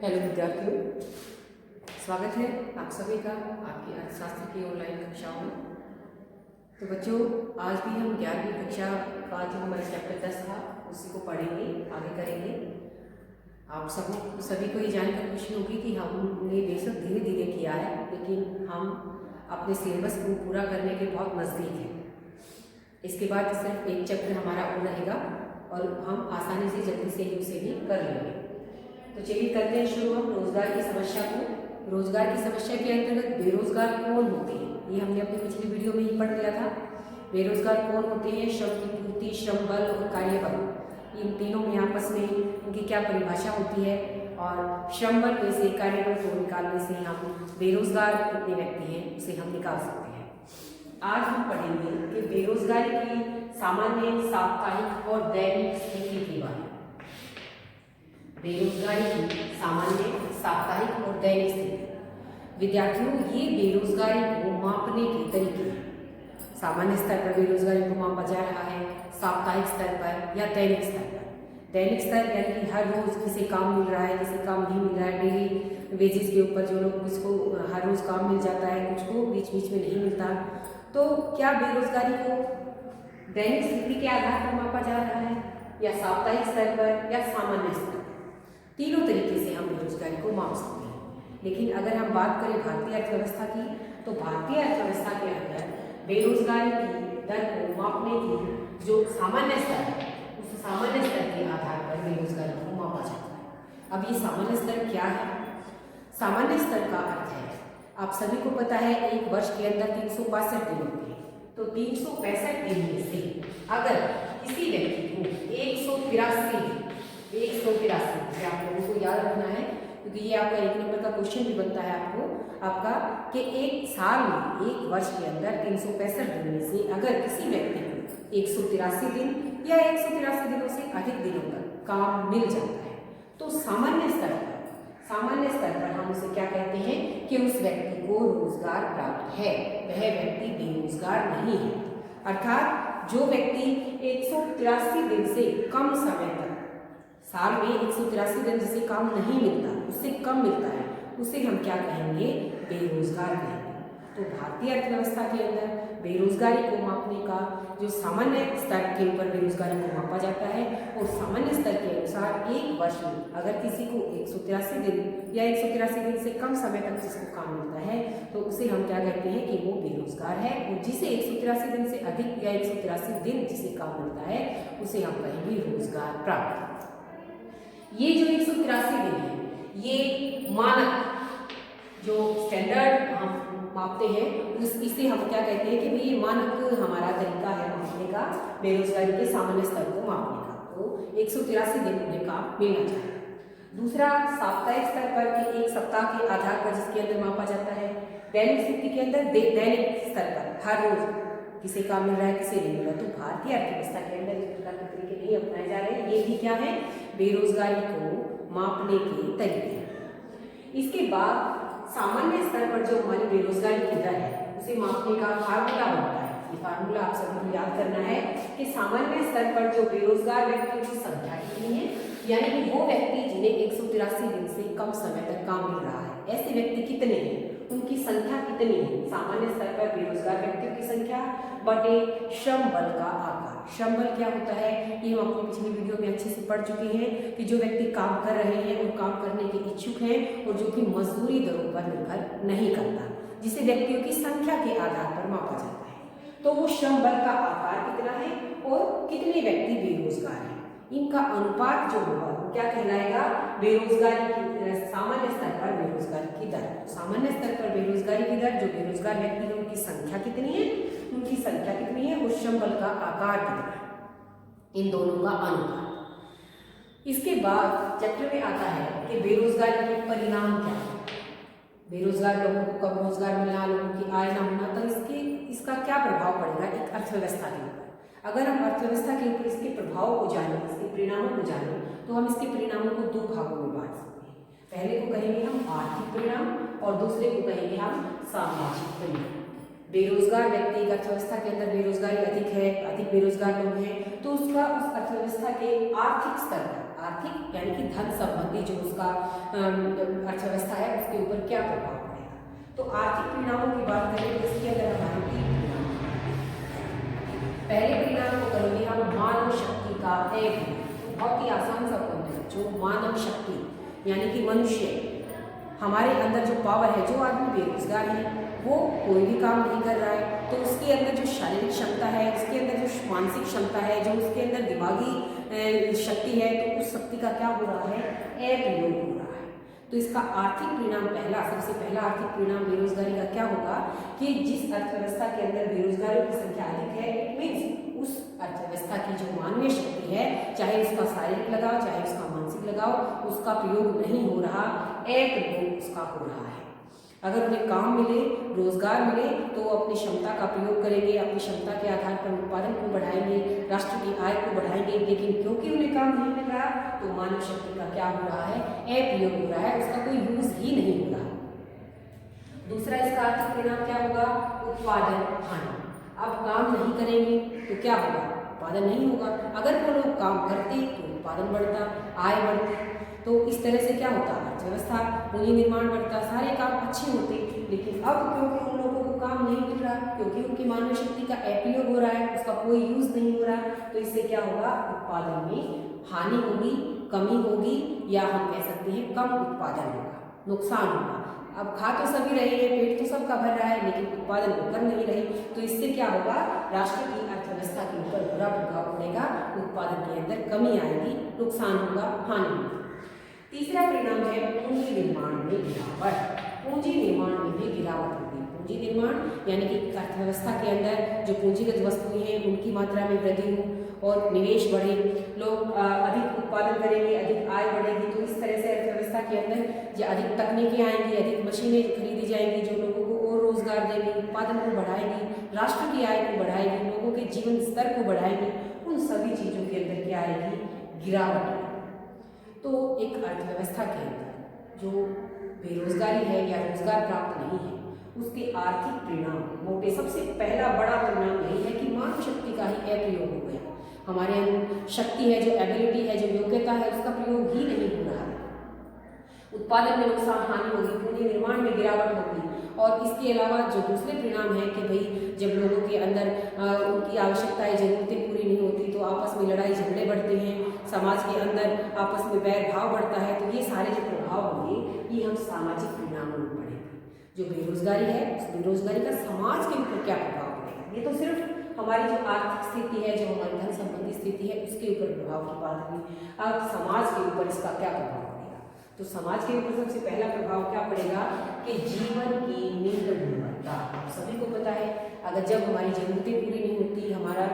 Hello विद्यार्थियों, स्वागत है आप सभी का आपकी अर्थशास्त्र की ऑनलाइन कक्षाओं में। तो बच्चों, आज भी हम 11वीं कक्षा का जो हमारा चैप्टर 10 था उसी को पढ़ेंगे, आगे करेंगे। आप सभी को ये जानकर खुशी होगी कि हमने बेशक धीरे धीरे किया है, लेकिन हम अपने सिलेबस को पूरा करने के बहुत नज़दीक हैं। इसके बाद सिर्फ एक चैप्टर हमारा और रहेगा और हम आसानी से जल्दी से ही उसे भी कर लेंगे। तो चलिए करते हैं शुरू हम रोजगार की समस्या को। रोजगार की समस्या के अंतर्गत बेरोजगार कौन होते हैं, ये हमने अपनी पिछली वीडियो में ही पढ़ लिया था। बेरोजगार कौन होते हैं, श्रम की पूर्ति, श्रम बल और कार्यबल, इन तीनों में आपस में उनकी क्या परिभाषा होती है, और श्रम बल में से कार्यबल को निकालने से हम बेरोजगार कितने व्यक्ति हैं उसे हम निकाल सकते हैं। आज हम पढ़ेंगे कि बेरोजगारी की सामान्य, साप्ताहिक और दैनिक स्थिति के बारे में। बेरोजगारी की सामान्य, साप्ताहिक और दैनिक स्थिति। विद्यार्थियों, ये बेरोजगारी को मापने के तरीके हैं। सामान्य स्तर पर बेरोजगारी को मापा जा रहा है, साप्ताहिक स्तर पर या दैनिक स्तर पर। दैनिक स्तर यानी कि हर रोज किसी काम मिल रहा है, किसी काम नहीं मिल रहा है, डेली वेजेस के ऊपर जो लोग किसको हर रोज काम मिल जाता है, कुछ को बीच बीच में नहीं मिलता। तो क्या बेरोजगारी को दैनिक स्थिति के आधार पर मापा जा रहा है, या साप्ताहिक स्तर पर, या सामान्य स्तर? तीनों तरीके से हम बेरोजगारी को माप सकते हैं। लेकिन अगर हम बात करें भारतीय अर्थव्यवस्था की, तो भारतीय अर्थव्यवस्था के अंदर बेरोजगारी की दर को मापने की जो सामान्य स्तर है, उस सामान्य स्तर के आधार पर बेरोजगारी को मापा जाता है। अब ये सामान्य स्तर क्या है? सामान्य स्तर का अर्थ है, आप सभी को पता है, एक वर्ष के अंदर 365 दिन होते हैं। तो 365 दिन में से अगर किसी व्यक्ति को 183 आप लोगों को याद रखना है, क्योंकि ये आपका 1 नंबर का क्वेश्चन भी बनता है आपका कि एक साल में, एक वर्ष के अंदर 365 दिन में से अगर किसी व्यक्ति को 183 दिन या 183 दिनों से अधिक दिनों तक काम मिल जाता है, तो सामान्य स्तर पर हम उसे क्या कहते हैं कि उस व्यक्ति को रोजगार प्राप्त है, वह व्यक्ति बेरोजगार नहीं है। अर्थात जो व्यक्ति 183 दिन से कम समय तक, साल में 183 दिन जिसे काम नहीं मिलता, उससे कम मिलता है, उसे हम क्या कहेंगे? बेरोजगार कहेंगे। तो भारतीय अर्थव्यवस्था के अंदर बेरोजगारी को मापने का जो सामान्य स्तर के ऊपर बेरोजगारी को मापा जाता है, और सामान्य स्तर के अनुसार एक वर्ष में अगर किसी को 183 दिन या 183 दिन से कम समय तक जिसको काम मिलता है, तो उसे हम क्या कहते हैं कि वो बेरोजगार है। और जिसे 183 दिन से अधिक या 183 दिन जिसे काम मिलता है, उसे हम कहेंगे रोजगार प्राप्त। ये जो 183 दिन है, ये मानक जो स्टैंडर्ड हम मापते हैं, इसे हम क्या कहते हैं कि भाई ये मानक हमारा तरीका है मापने का, बेरोजगारी के सामान्य स्तर को मापने का। तो 183 दिन उन्हें काम मिलना चाहिए। दूसरा, साप्ताहिक स्तर पर कि एक सप्ताह के आधार पर जिसके अंदर मापा जाता है। दैनिक स्थिति के अंदर दैनिक स्तर पर हर रोज किसे काम मिल रहा है, किसे नहीं मिल रहा। तो भारतीय अर्थव्यवस्था के अंदर इस प्रकार के तरीके नहीं अपनाए जा रहे हैं। ये भी क्या है? बेरोजगारी को मापने के तरीके। इसके बाद सामान्य स्तर पर जो हमारी बेरोजगारी की दर है, उसे मापने का फार्मूला बनता है। ये फार्मूला आप सभी को याद करना है कि सामान्य स्तर पर जो बेरोजगार व्यक्तियों की संख्या कितनी है, यानी कि वो व्यक्ति जिन्हें 183 दिन से कम समय तक काम मिल रहा है, ऐसे व्यक्ति कितने हैं, उनकी संख्या कितनी है। सामान्य स्तर पर बेरोजगार व्यक्तियों की संख्या बटे श्रम बल का आकार। श्रम बल क्या होता है, ये हम अपनी पिछली वीडियो में अच्छे से पढ़ चुके हैं कि जो व्यक्ति काम कर रहे हैं और काम करने के इच्छुक हैं, और जो कि मजदूरी दरों पर निर्भर नहीं करता, जिसे व्यक्तियों की संख्या के आधार पर मापा जाता है। तो वो श्रम बल का आकार कितना है और कितने व्यक्ति बेरोजगार हैं, इनका अनुपात जो होगा वो क्या कहलाएगा? बेरोजगारी की सामान्य स्तर पर बेरोजगारी की दर। सामान्य स्तर पर बेरोजगारी की दर, जो बेरोजगार व्यक्ति है उनकी संख्या कितनी है, और श्रम बल का आकार कितना है, इन दोनों का अनुपात। इसके बाद चैप्टर में आता है कि बेरोजगारी के परिणाम क्या है। बेरोजगार लोगों को कम रोजगार मिलना, लोगों की आय न होना, तो इसका क्या प्रभाव पड़ेगा एक अर्थव्यवस्था के ऊपर। अगर हम अर्थव्यवस्था के ऊपर इसके प्रभाव को जाने, इसके परिणामों को जाने, तो हम इसके परिणामों को दो भागों में बांट सकते हैं। पहले को कहेंगे हम आर्थिक परिणाम, और दूसरे को कहेंगे हम सामाजिक परिणाम। बेरोजगार व्यक्ति, अर्थव्यवस्था के अंदर बेरोजगारी अधिक है, अधिक बेरोजगार लोग हैं, तो उसका उस अर्थव्यवस्था के आर्थिक स्तर पर, आर्थिक यानी कि धन संबंधी जो उसका अर्थव्यवस्था है उसके ऊपर क्या प्रभाव पड़ेगा। तो आर्थिक परिणामों की बात करें तो इसके अंदर हमारे 3 परिणाम। पहले परिणाम को करेंगे हम मानव शक्ति का एक बहुत ही आसान सा पॉइंट है, जो मानव शक्ति यानी कि मनुष्य, हमारे अंदर जो पावर है, जो आदमी बेरोजगार है वो कोई भी काम नहीं कर रहा है, तो उसके अंदर जो शारीरिक क्षमता है, उसके अंदर जो मानसिक क्षमता है, जो उसके अंदर दिमागी शक्ति है, तो उस शक्ति का क्या हो रहा है, अप्रयोग हो रहा है। तो इसका आर्थिक परिणाम सबसे पहला आर्थिक परिणाम बेरोजगारी का क्या होगा कि जिस अर्थव्यवस्था के अंदर बेरोजगारों की संख्या अधिक है, इट मीन्स उस अर्थव्यवस्था की जो मानवीय शक्ति है, चाहे उसका शारीरिक लगाओ चाहे उसका मानसिक लगाओ, उसका प्रयोग नहीं हो रहा, अप्रयोग उसका हो रहा है। अगर उन्हें काम मिले, रोजगार मिले तो वो अपनी क्षमता का प्रयोग करेंगे, अपनी क्षमता के आधार पर उत्पादन को बढ़ाएंगे, राष्ट्र की आय को बढ़ाएंगे, लेकिन क्योंकि उन्हें काम नहीं मिल रहा तो मानव शक्ति का क्या हो रहा है, अप्रयोग हो रहा है, उसका कोई यूज ही नहीं हो रहा। दूसरा इसका आर्थिक परिणाम क्या होगा, उत्पादन हानि। अब काम नहीं करेंगे तो क्या होगा, उत्पादन नहीं होगा। अगर वो लोग काम करते तो उत्पादन बढ़ता, आय बढ़ती, तो इस तरह से क्या होता, अर्थव्यवस्था, पूंजी निर्माण बढ़ता, सारे काम अच्छे होते। लेकिन अब क्योंकि उन लोगों को काम नहीं मिल रहा, क्योंकि उनकी मानव शक्ति का अप्रयोग हो रहा है, उसका कोई यूज नहीं हो रहा, तो इससे क्या होगा, उत्पादन में हानि होगी, कमी होगी, या हम कह सकते हैं कम उत्पादन होगा, नुकसान होगा। अब खा तो सभी रहे हैं, पेट तो सबका भर रहा है, लेकिन उत्पादन वो कर नहीं रही, तो इससे क्या होगा, राष्ट्र की अर्थव्यवस्था के ऊपर बुरा प्रभाव पड़ेगा, उत्पादन के अंदर कमी आएगी, नुकसान होगा, हानि होगी। तीसरा परिणाम है पूंजी निर्माण में गिरावट। पूंजी निर्माण में भी गिरावट होगी। पूंजी निर्माण यानी कि अर्थव्यवस्था के अंदर जो पूंजीगत वस्तुएं हैं उनकी मात्रा में वृद्धि हो और निवेश बढ़े, लोग अधिक उत्पादन करेंगे, अधिक आय बढ़ेगी, तो इस तरह से अर्थव्यवस्था के अंदर जो अधिक तकनीकें आएंगी, अधिक मशीनें खरीदी जाएंगी, जो लोगों को और रोजगार देंगी, उत्पादन को बढ़ाएगी, राष्ट्र की आय को बढ़ाएगी, लोगों के जीवन स्तर को बढ़ाएगी, उन सभी चीज़ों के अंदर क्या आएगी, गिरावट आएगी। तो एक अर्थव्यवस्था के अंदर जो बेरोजगारी है या रोजगार प्राप्त नहीं है, उसके आर्थिक परिणाम मोटे सबसे पहला बड़ा परिणाम यही है कि मानव शक्ति का ही अप्रयोग हो गया। हमारे शक्ति है, जो एबिलिटी है, जो योग्यता है, उसका प्रयोग ही नहीं हो रहा है। उत्पादन में नुकसान, हानि होगी, पूंजी निर्माण में गिरावट होगी, और इसके अलावा जो दूसरे परिणाम है कि भाई जब लोगों के अंदर उनकी आवश्यकताएं, जरूरतें पूरी नहीं होती तो आपस में लड़ाई झगड़े बढ़ते हैं, समाज के अंदर आपस में बैर भाव बढ़ता है, तो ये सारे जो प्रभाव होंगे ये हम सामाजिक परिणामों में पड़ेंगे। जो बेरोजगारी है, उस बेरोजगारी का समाज के ऊपर क्या प्रभाव पड़ेगा, ये तो सिर्फ हमारी जो आर्थिक स्थिति है, जो हमारी धन संबंधी स्थिति है, उसके ऊपर प्रभाव की बात हुई। अब समाज के ऊपर इसका क्या प्रभाव पड़ेगा, तो समाज के ऊपर सबसे पहला प्रभाव क्या पड़ेगा कि जीवन की निम्न गुणवत्ता। सभी को पता है, अगर जब हमारी जरूरतें पूरी नहीं होती, हमारा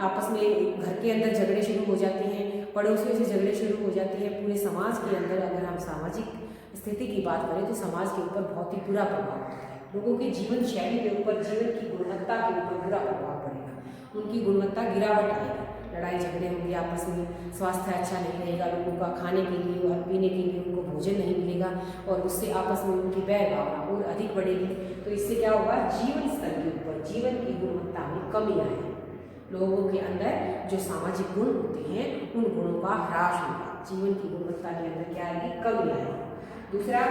आपस में घर के अंदर झगड़े शुरू हो जाते हैं, पड़ोसियों से झगड़े शुरू हो जाते हैं, पूरे समाज के अंदर अगर हम सामाजिक स्थिति की बात करें तो समाज के ऊपर बहुत ही बुरा प्रभाव पड़ता है। लोगों की जीवन शैली के ऊपर, जीवन की गुणवत्ता के ऊपर बुरा प्रभाव पड़ेगा, उनकी गुणवत्ता गिरावट आएगी, लड़ाई झगड़े होंगे आपस में, स्वास्थ्य अच्छा नहीं रहेगा, लोगों का खाने के लिए और पीने के लिए उनको भोजन नहीं मिलेगा, और उससे आपस में उनकी बैर भावना और अधिक बढ़ेगी। तो इससे क्या होगा, जीवन स्तर के ऊपर, जीवन की गुणवत्ता में कमी आएगी, लोगों के अंदर जो सामाजिक गुण होते हैं उन गुणों का ह्रास होगा, जीवन की गुणवत्ता के अंदर क्या आएगी, कमी आएगी। दूसरा,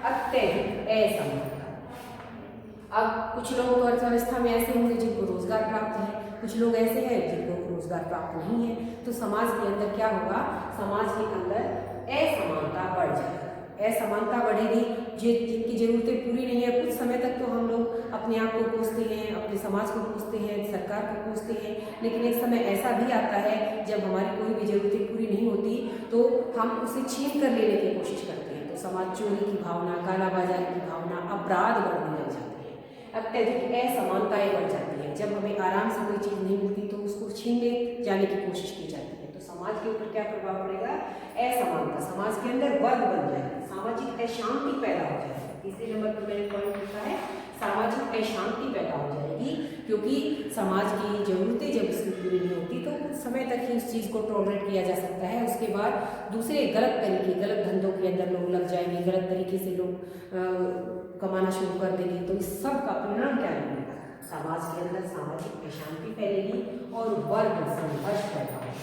अत्यधिक असमानता। अब कुछ लोग तो अर्थव्यवस्था में ऐसे होंगे जिनको रोजगार प्राप्त है, कुछ लोग ऐसे हैं जिनको रोजगार प्राप्त नहीं है, तो समाज के अंदर क्या होगा, समाज के अंदर असमानता बढ़ जाएगी। असमानता बढ़ेगी, जिनकी जरूरतें पूरी नहीं है, कुछ समय तक तो हम लोग अपने आप को कोसते हैं, अपने समाज को कोसते हैं, सरकार को कोसते हैं, लेकिन एक समय ऐसा भी आता है जब हमारी कोई भी जरूरतें पूरी नहीं होती तो हम उसे छीन कर लेने की कोशिश करते हैं, तो समाज चोरी की भावना, कालाबाजारी की भावना, अपराध बढ़ने लग जाते हैं, अत्यधिक असमानताएं बढ़ जाती है। जब हमें आराम से कोई चीज़ नहीं मिलती तो उसको छीनने जाने की कोशिश की जाती है, तो समाज के ऊपर क्या प्रभाव पड़ेगा, असमानता, समाज के अंदर वर्ग बन जाएगी, सामाजिक अशांति पैदा हो जाएगी। तीसरे नंबर पर मैंने पॉइंट लिखा है, सामाजिक अशांति पैदा हो जाएगी, क्योंकि समाज की जरूरतें जब इसकी पूरी नहीं होती तो कुछ समय तक ही उस चीज़ को टॉलरेट किया जा सकता है, उसके बाद दूसरे गलत तरीके, गलत धंधों के अंदर लोग लग जाएंगे, गलत तरीके से लोग कमाना शुरू कर देंगे, तो इस सब का परिणाम क्या मिलेगा, समाज के अंदर सामाजिक अशांति फैलेगी और वर्ग संघर्ष पैदा होगा।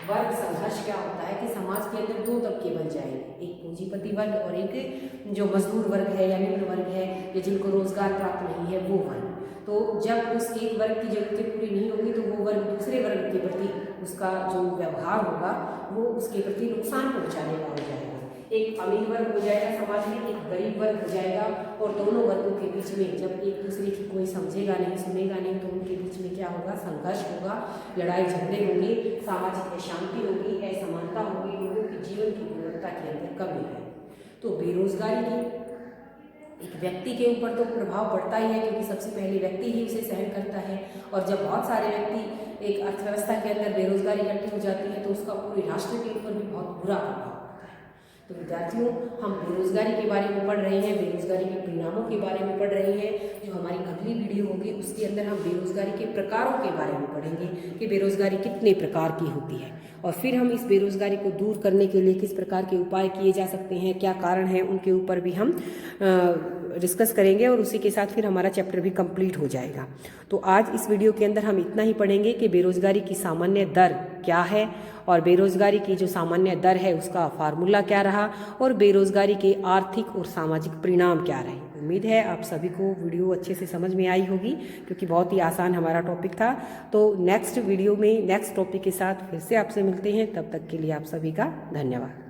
वर्ग संघर्ष क्या होता है कि समाज के अंदर दो तबके बन जाएंगे, एक पूंजीपति वर्ग और एक जो मजदूर वर्ग है या निम्न वर्ग है या जिनको रोजगार प्राप्त नहीं है वो वर्ग। तो जब उस एक वर्ग की जरूरतें पूरी नहीं होगी तो वो वर्ग दूसरे वर्ग के प्रति उसका जो व्यवहार होगा वो उसके प्रति नुकसान पहुंचाने का हो जाएगा। एक अमीर वर्ग हो जाएगा समाज में, एक गरीब वर्ग हो जाएगा, और दोनों वर्गों के बीच में जब एक दूसरे की कोई समझेगा नहीं, सुनेगा नहीं, तो उनके बीच में क्या होगा, संघर्ष होगा, लड़ाई झगड़े होंगे, सामाजिक अशांति होगी, असमानता होगी, लोगों की जीवन की गुणवत्ता के अंदर कमी है। तो बेरोजगारी की एक व्यक्ति के ऊपर तो प्रभाव पड़ता ही है, क्योंकि सबसे पहले व्यक्ति ही उसे सहन करता है, और जब बहुत सारे व्यक्ति एक अर्थव्यवस्था के अंदर बेरोजगारी इकट्ठी हो जाती है तो उसका पूरे राष्ट्र के ऊपर भी बहुत बुरा प्रभाव पड़ता है। तो विद्यार्थियों, हम बेरोजगारी के बारे में पढ़ रहे हैं, बेरोजगारी के परिणामों के बारे में पढ़ रहे हैं। जो हमारी अगली वीडियो होगी उसके अंदर हम बेरोजगारी के प्रकारों के बारे में पढ़ेंगे कि बेरोजगारी कितने प्रकार की होती है, और फिर हम इस बेरोजगारी को दूर करने के लिए किस प्रकार के उपाय किए जा सकते हैं, क्या कारण हैं, उनके ऊपर भी हम डिस्कस करेंगे, और उसी के साथ फिर हमारा चैप्टर भी कंप्लीट हो जाएगा। तो आज इस वीडियो के अंदर हम इतना ही पढ़ेंगे कि बेरोजगारी की सामान्य दर क्या है, और बेरोजगारी की जो सामान्य दर है उसका फार्मूला क्या रहा, और बेरोजगारी के आर्थिक और सामाजिक परिणाम क्या रहे। उम्मीद है आप सभी को वीडियो अच्छे से समझ में आई होगी, क्योंकि बहुत ही आसान हमारा टॉपिक था। तो नेक्स्ट वीडियो में नेक्स्ट टॉपिक के साथ फिर से आपसे मिलते हैं, तब तक के लिए आप सभी का धन्यवाद।